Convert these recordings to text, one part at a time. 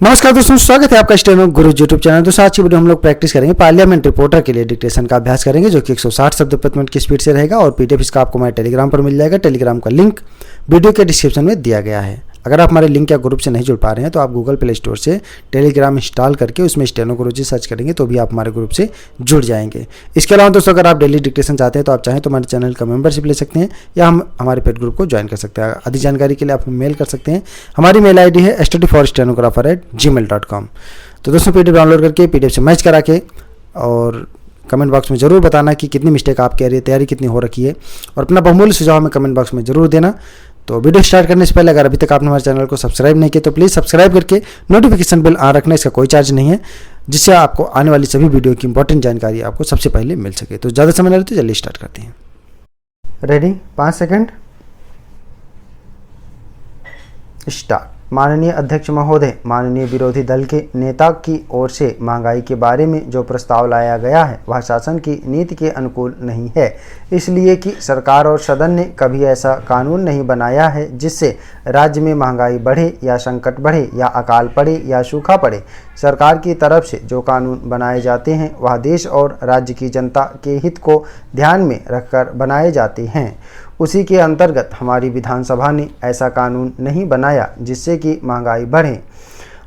नमस्कार दोस्तों, स्वागत है आपका स्टेनो गुरु यूट्यूब चैनल। दोस्तों आज की वीडियो हम लोग प्रैक्टिस करेंगे पार्लियामेंट रिपोर्टर के लिए डिक्टेशन का अभ्यास करेंगे, जो कि 160 शब्द प्रति मिनट की स्पीड से रहेगा। और पीडीएफ इसका आपको हमारे टेलीग्राम पर मिल जाएगा। टेलीग्राम का लिंक वीडियो के डिस्क्रिप्शन में दिया गया है। अगर आप हमारे लिंक या ग्रुप से नहीं जुड़ पा रहे हैं तो आप गूगल प्ले स्टोर से टेलीग्राम इंस्टॉल करके उसमें स्टेनो गुरुजी सर्च करेंगे तो भी आप हमारे ग्रुप से जुड़ जाएंगे। इसके अलावा दोस्तों, अगर आप डेली डिक्टेशन चाहते हैं तो आप चाहें तो हमारे चैनल का मेंबरशिप ले सकते हैं या हम हमारे पेड ग्रुप को ज्वाइन कर सकते हैं। अधिक जानकारी के लिए आप मेल कर सकते हैं। हमारी मेल ID है studyforstenographer@gmail.com। तो दोस्तों पीडीएफ डाउनलोड करके पीडीएफ से मैच करा के और कमेंट बॉक्स में ज़रूर बताना कि कितनी मिस्टेक आप कह रही है, तैयारी कितनी हो रखी है, और अपना बहुमूल्य सुझाव हमें कमेंट बॉक्स में ज़रूर देना। तो वीडियो स्टार्ट करने से पहले अगर अभी तक आपने हमारे चैनल को सब्सक्राइब नहीं किया तो प्लीज़ सब्सक्राइब करके नोटिफिकेशन बेल ऑन रखना। इसका कोई चार्ज नहीं है, जिससे आपको आने वाली सभी वीडियो की इंपॉर्टेंट जानकारी आपको सबसे पहले मिल सके। तो ज़्यादा समय ना लेते जल्दी स्टार्ट करते हैं। Ready, 5 second, start. माननीय अध्यक्ष महोदय, माननीय विरोधी दल के नेता की ओर से महंगाई के बारे में जो प्रस्ताव लाया गया है वह शासन की नीति के अनुकूल नहीं है, इसलिए कि सरकार और सदन ने कभी ऐसा कानून नहीं बनाया है जिससे राज्य में महंगाई बढ़े या संकट बढ़े या अकाल पड़े या सूखा पड़े। सरकार की तरफ से जो कानून बनाए जाते हैं वह देश और राज्य की जनता के हित को ध्यान में रखकर बनाए जाते हैं। उसी के अंतर्गत हमारी विधानसभा ने ऐसा कानून नहीं बनाया जिससे कि महंगाई बढ़े।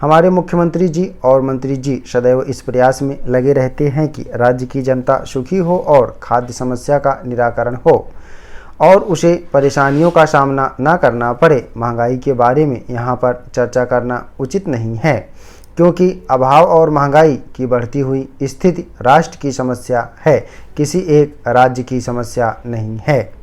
हमारे मुख्यमंत्री जी और मंत्री जी सदैव इस प्रयास में लगे रहते हैं कि राज्य की जनता सुखी हो और खाद्य समस्या का निराकरण हो और उसे परेशानियों का सामना न करना पड़े। महंगाई के बारे में यहाँ पर चर्चा करना उचित नहीं है, क्योंकि अभाव और महंगाई की बढ़ती हुई स्थिति राष्ट्र की समस्या है, किसी एक राज्य की समस्या नहीं है।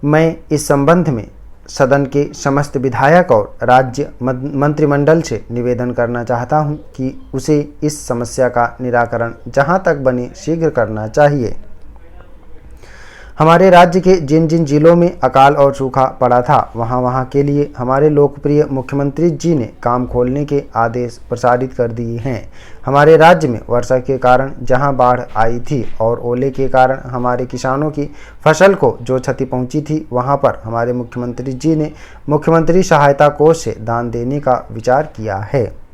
मैं इस संबंध में सदन के समस्त विधायक और राज्य मंत्रिमंडल से निवेदन करना चाहता हूं कि उसे इस समस्या का निराकरण जहां तक बने शीघ्र करना चाहिए। हमारे राज्य के जिन जिन जिलों में अकाल और सूखा पड़ा था वहां के लिए हमारे लोकप्रिय मुख्यमंत्री जी ने काम खोलने के आदेश प्रसारित कर दिए हैं। हमारे राज्य में वर्षा के कारण जहां बाढ़ आई थी और ओले के कारण हमारे किसानों की फसल को जो क्षति पहुंची थी, वहां पर हमारे मुख्यमंत्री जी ने मुख्यमंत्री सहायता कोष से दान देने का विचार किया है।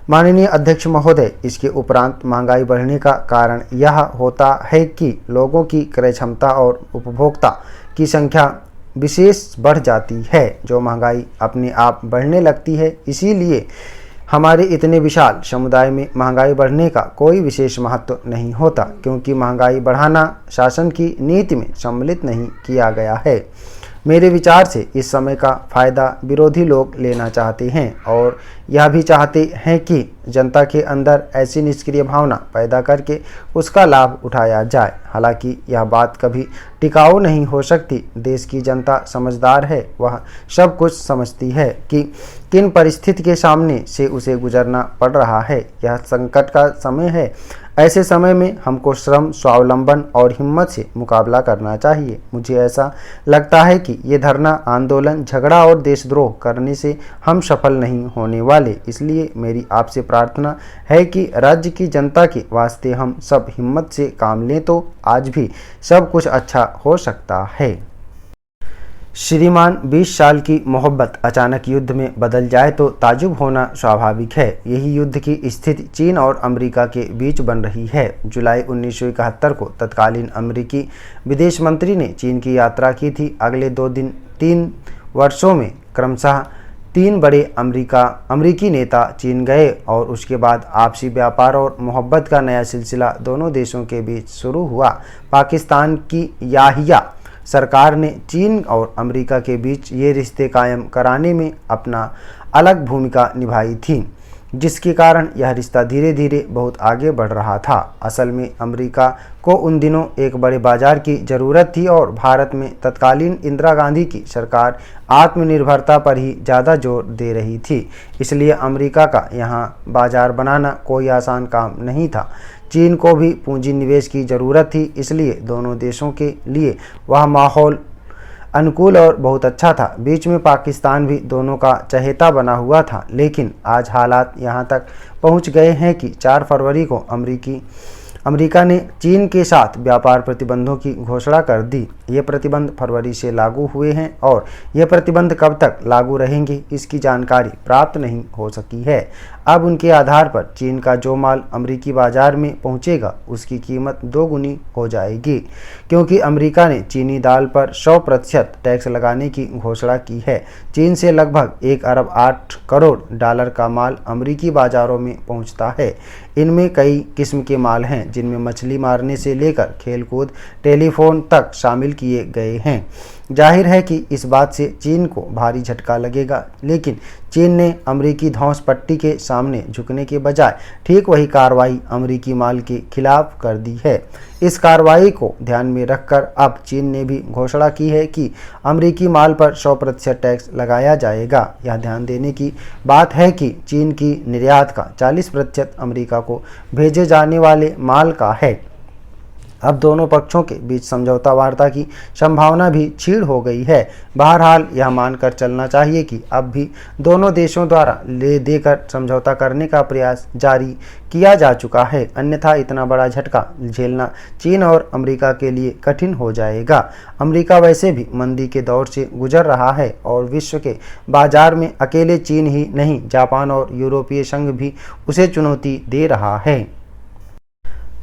माननीय अध्यक्ष महोदय, इसके उपरांत महंगाई बढ़ने का कारण यह होता है कि लोगों की क्रय क्षमता और उपभोक्ता की संख्या विशेष बढ़ जाती है, जो महंगाई अपने आप बढ़ने लगती है। इसीलिए हमारे इतने विशाल समुदाय में महंगाई बढ़ने का कोई विशेष महत्व नहीं होता, क्योंकि महंगाई बढ़ाना शासन की नीति में सम्मिलित नहीं किया गया है। मेरे विचार से इस समय का फ़ायदा विरोधी लोग लेना चाहते हैं और यह भी चाहते हैं कि जनता के अंदर ऐसी निष्क्रिय भावना पैदा करके उसका लाभ उठाया जाए। हालांकि यह बात कभी टिकाऊ नहीं हो सकती। देश की जनता समझदार है, वह सब कुछ समझती है कि किन परिस्थिति के सामने से उसे गुजरना पड़ रहा है। यह संकट का समय है। ऐसे समय में हमको श्रम, स्वावलंबन और हिम्मत से मुकाबला करना चाहिए। मुझे ऐसा लगता है कि ये धरना, आंदोलन, झगड़ा और देशद्रोह करने से हम सफल नहीं होने वाले। इसलिए मेरी आपसे प्रार्थना है कि राज्य की जनता के वास्ते हम सब हिम्मत से काम लें तो आज भी सब कुछ अच्छा हो सकता है। श्रीमान, 20 साल की मोहब्बत अचानक युद्ध में बदल जाए तो ताजुब होना स्वाभाविक है। यही युद्ध की स्थिति चीन और अमेरिका के बीच बन रही है। जुलाई 1971 को तत्कालीन अमेरिकी विदेश मंत्री ने चीन की यात्रा की थी। अगले 3 वर्षों में क्रमशः 3 बड़े अमेरिकी नेता चीन गए और उसके बाद आपसी व्यापार और मोहब्बत का नया सिलसिला दोनों देशों के बीच शुरू हुआ। पाकिस्तान की याहिया सरकार ने चीन और अमेरिका के बीच ये रिश्ते कायम कराने में अपना अलग भूमिका निभाई थी, जिसके कारण यह रिश्ता धीरे धीरे बहुत आगे बढ़ रहा था। असल में अमेरिका को उन दिनों एक बड़े बाजार की ज़रूरत थी और भारत में तत्कालीन इंदिरा गांधी की सरकार आत्मनिर्भरता पर ही ज़्यादा जोर दे रही थी। इसलिए अमेरिका का यहाँ बाजार बनाना कोई आसान काम नहीं था। चीन को भी पूंजी निवेश की ज़रूरत थी, इसलिए दोनों देशों के लिए वह माहौल अनुकूल और बहुत अच्छा था। बीच में पाकिस्तान भी दोनों का चहेता बना हुआ था। लेकिन आज हालात यहाँ तक पहुँच गए हैं कि 4 फरवरी को अमेरिका ने चीन के साथ व्यापार प्रतिबंधों की घोषणा कर दी। ये प्रतिबंध फरवरी से लागू हुए हैं और ये प्रतिबंध कब तक लागू रहेंगे इसकी जानकारी प्राप्त नहीं हो सकी है। अब उनके आधार पर चीन का जो माल अमेरिकी बाजार में पहुंचेगा उसकी कीमत 2 गुनी हो जाएगी, क्योंकि अमेरिका ने चीनी दाल पर 100% टैक्स लगाने की घोषणा की है। चीन से लगभग 1 अरब 8 करोड़ डॉलर का माल अमेरिकी बाजारों में पहुंचता है। इनमें कई किस्म के माल हैं, जिनमें मछली मारने से लेकर खेलकूद, टेलीफोन तक शामिल किए गए हैं। जाहिर है कि इस बात से चीन को भारी झटका लगेगा, लेकिन चीन ने अमेरिकी धौंस पट्टी के सामने झुकने के बजाय ठीक वही कार्रवाई अमेरिकी माल के खिलाफ कर दी है। इस कार्रवाई को ध्यान में रखकर अब चीन ने भी घोषणा की है कि अमेरिकी माल पर 100% टैक्स लगाया जाएगा। यह ध्यान देने की बात है कि चीन की निर्यात का 40% अमेरिका को भेजे जाने वाले माल का है। अब दोनों पक्षों के बीच समझौता वार्ता की संभावना भी क्षीण हो गई है। बहरहाल यह मानकर चलना चाहिए कि अब भी दोनों देशों द्वारा ले देकर समझौता करने का प्रयास जारी किया जा चुका है, अन्यथा इतना बड़ा झटका झेलना चीन और अमेरिका के लिए कठिन हो जाएगा। अमेरिका वैसे भी मंदी के दौर से गुजर रहा है और विश्व के बाजार में अकेले चीन ही नहीं, जापान और यूरोपीय संघ भी उसे चुनौती दे रहा है।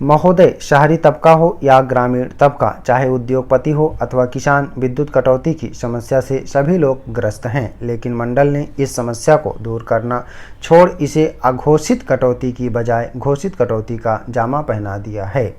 महोदय, शहरी तबका हो या ग्रामीण तबका, चाहे उद्योगपति हो अथवा किसान, विद्युत कटौती की समस्या से सभी लोग ग्रस्त हैं। लेकिन मंडल ने इस समस्या को दूर करना छोड़ इसे अघोषित कटौती की बजाय घोषित कटौती का जामा पहना दिया है।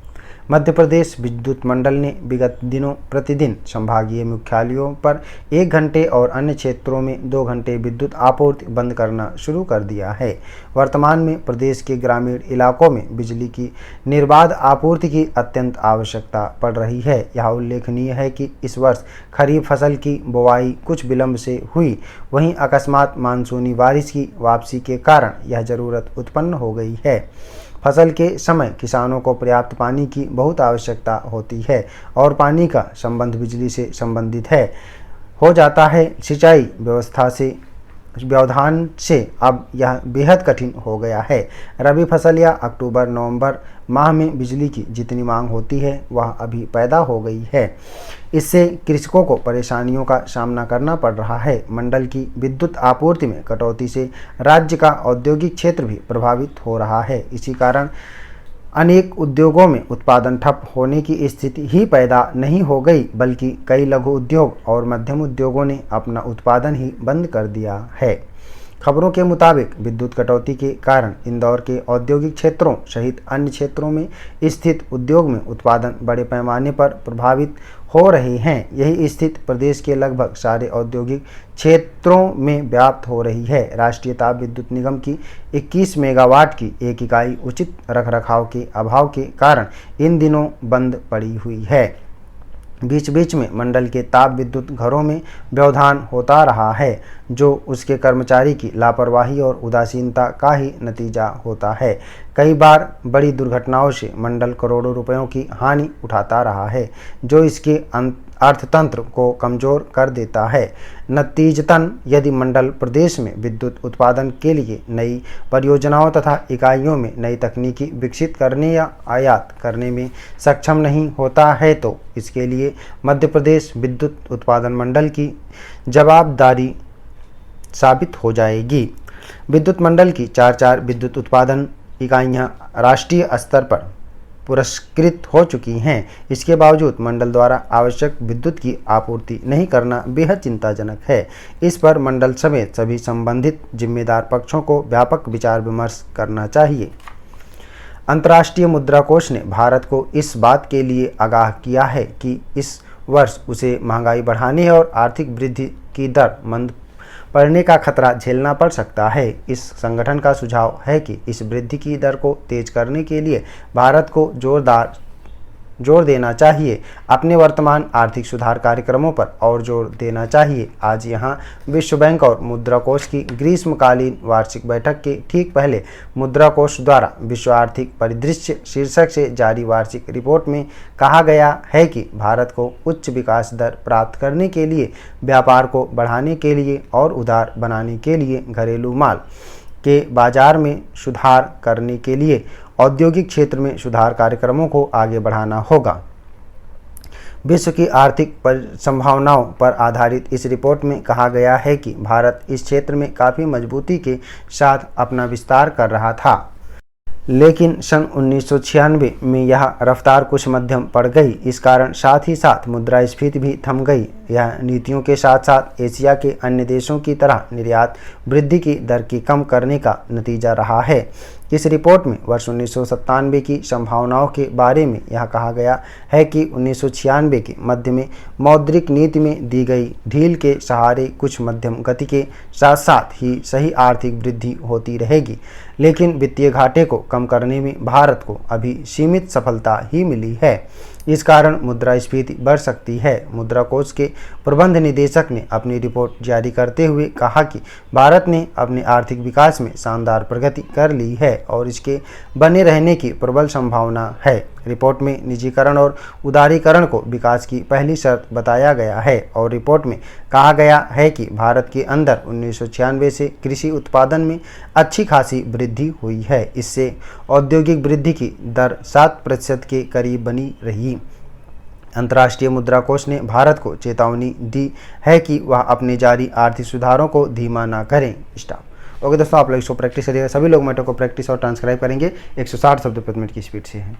मध्य प्रदेश विद्युत मंडल ने विगत दिनों प्रतिदिन संभागीय मुख्यालयों पर 1 घंटे और अन्य क्षेत्रों में 2 घंटे विद्युत आपूर्ति बंद करना शुरू कर दिया है। वर्तमान में प्रदेश के ग्रामीण इलाकों में बिजली की निर्बाध आपूर्ति की अत्यंत आवश्यकता पड़ रही है। यह उल्लेखनीय है कि इस वर्ष खरीफ फसल की बुवाई कुछ विलंब से हुई, वहीं अकस्मात मानसूनी बारिश की वापसी के कारण यह जरूरत उत्पन्न हो गई है। फसल के समय किसानों को पर्याप्त पानी की बहुत आवश्यकता होती है और पानी का संबंध बिजली से संबंधित हो जाता है। सिंचाई व्यवधान से अब यह बेहद कठिन हो गया है। रबी फसल या अक्टूबर-नवंबर माह में बिजली की जितनी मांग होती है वह अभी पैदा हो गई है। इससे कृषकों को परेशानियों का सामना करना पड़ रहा है। मंडल की विद्युत आपूर्ति में कटौती से राज्य का औद्योगिक क्षेत्र भी प्रभावित हो रहा है। इसी कारण अनेक उद्योगों में उत्पादन ठप होने की स्थिति ही पैदा नहीं हो गई, बल्कि कई लघु उद्योग और मध्यम उद्योगों ने अपना उत्पादन ही बंद कर दिया है। खबरों के मुताबिक विद्युत कटौती के कारण इंदौर के औद्योगिक क्षेत्रों सहित अन्य क्षेत्रों में स्थित उद्योग में उत्पादन बड़े पैमाने पर प्रभावित हो रहे हैं। यही स्थिति प्रदेश के लगभग सारे औद्योगिक क्षेत्रों में व्याप्त हो रही है। राष्ट्रीय ताप विद्युत निगम की 21 मेगावाट की एक इकाई उचित रखरखाव के अभाव के कारण इन दिनों बंद पड़ी हुई है। बीच बीच में मंडल के ताप विद्युत घरों में व्यवधान होता रहा है, जो उसके कर्मचारी की लापरवाही और उदासीनता का ही नतीजा होता है। कई बार बड़ी दुर्घटनाओं से मंडल करोड़ों रुपयों की हानि उठाता रहा है, जो इसके अर्थतंत्र को कमजोर कर देता है। नतीजतन यदि मंडल प्रदेश में विद्युत उत्पादन के लिए नई परियोजनाओं तथा इकाइयों में नई तकनीकी विकसित करने या आयात करने में सक्षम नहीं होता है, तो इसके लिए मध्य प्रदेश विद्युत उत्पादन मंडल की जवाबदारी साबित हो जाएगी। विद्युत मंडल की 4 विद्युत उत्पादन इकाइयां राष्ट्रीय स्तर पर पुरस्कृत हो चुकी हैं। इसके बावजूद मंडल द्वारा आवश्यक विद्युत की आपूर्ति नहीं करना बेहद चिंताजनक है। इस पर मंडल समेत सभी संबंधित जिम्मेदार पक्षों को व्यापक विचार विमर्श करना चाहिए। अंतर्राष्ट्रीय मुद्रा कोष ने भारत को इस बात के लिए आगाह किया है कि इस वर्ष उसे महंगाई बढ़ाने और आर्थिक वृद्धि की दर मंद पड़ने का खतरा झेलना पड़ सकता है। इस संगठन का सुझाव है कि इस वृद्धि की दर को तेज करने के लिए भारत को जोर देना चाहिए। अपने वर्तमान आर्थिक सुधार कार्यक्रमों पर और जोर देना चाहिए। आज यहां विश्व बैंक और मुद्रा कोष की ग्रीष्मकालीन वार्षिक बैठक के ठीक पहले मुद्रा कोष द्वारा विश्व आर्थिक परिदृश्य शीर्षक से जारी वार्षिक रिपोर्ट में कहा गया है कि भारत को उच्च विकास दर प्राप्त करने के लिए, व्यापार को बढ़ाने के लिए और उदार बनाने के लिए, घरेलू माल के बाजार में सुधार करने के लिए औद्योगिक क्षेत्र में सुधार कार्यक्रमों को आगे बढ़ाना होगा। विश्व की आर्थिक संभावनाओं पर आधारित इस रिपोर्ट में कहा गया है कि भारत इस क्षेत्र में काफ़ी मजबूती के साथ अपना विस्तार कर रहा था, लेकिन सन 1996 में यह रफ्तार कुछ मध्यम पड़ गई। इस कारण साथ ही साथ मुद्रास्फीति भी थम गई। यह नीतियों के साथ साथ एशिया के अन्य देशों की तरह निर्यात वृद्धि की दर की कम करने का नतीजा रहा है। इस रिपोर्ट में वर्ष 1997 की संभावनाओं के बारे में यह कहा गया है कि 1996 के मध्य में मौद्रिक नीति में दी गई ढील के सहारे कुछ मध्यम गति के साथ साथ ही सही आर्थिक वृद्धि होती रहेगी, लेकिन वित्तीय घाटे को कम करने में भारत को अभी सीमित सफलता ही मिली है। इस कारण मुद्रास्फीति बढ़ सकती है। मुद्रा कोष के प्रबंध निदेशक ने अपनी रिपोर्ट जारी करते हुए कहा कि भारत ने अपने आर्थिक विकास में शानदार प्रगति कर ली है और इसके बने रहने की प्रबल संभावना है। रिपोर्ट में निजीकरण और उदारीकरण को विकास की पहली शर्त बताया गया है और रिपोर्ट में कहा गया है कि भारत के अंदर 1996 से कृषि उत्पादन में अच्छी खासी वृद्धि हुई है। इससे औद्योगिक वृद्धि की दर 7% के करीब बनी रही। अंतर्राष्ट्रीय मुद्रा कोष ने भारत को चेतावनी दी है कि वह अपने जारी आर्थिक सुधारों को धीमा न करें। ओके दोस्तों, आप लोग इसको प्रैक्टिस करिएगा। सभी लोग मैटर को प्रैक्टिस और ट्रांसक्राइब करेंगे। 160 शब्द प्रति मिनट की स्पीड से है।